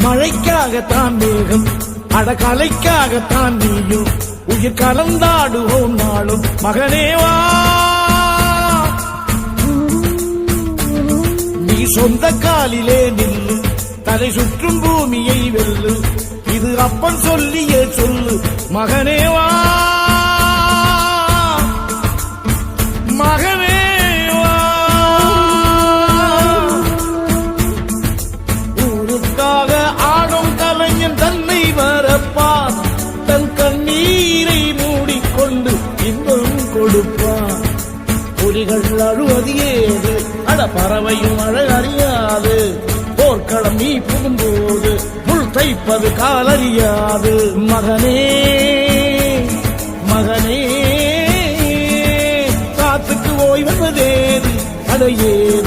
மழைக்காகத்தான் மேகம், அடகலைக்காகத்தான் நீயும், உயிர் கலந்தாடுவோம் நாளும் மகனேவா. நீ சொந்த காலிலே நில்லு, தலை சுற்றும் பூமியை வெல்லு, இது அப்பன் சொல்லியே சொல்லு மகனேவா. மகனேவா, ஊருக்காக ஆடும் கலைஞன் தன்னை வரப்பான், தன் கண்ணீரை மூடிக்கொண்டு இன்பம் கொடுப்பான். புலிகள் அழுவது ஏது, அட பறவையும் அழகறியாது, போர்க்களம் நீ புகும்போது முள் தைப்பது காலறியாது. மகனே மகனே, காத்துக்கு ஓய்வதேது, அடையேது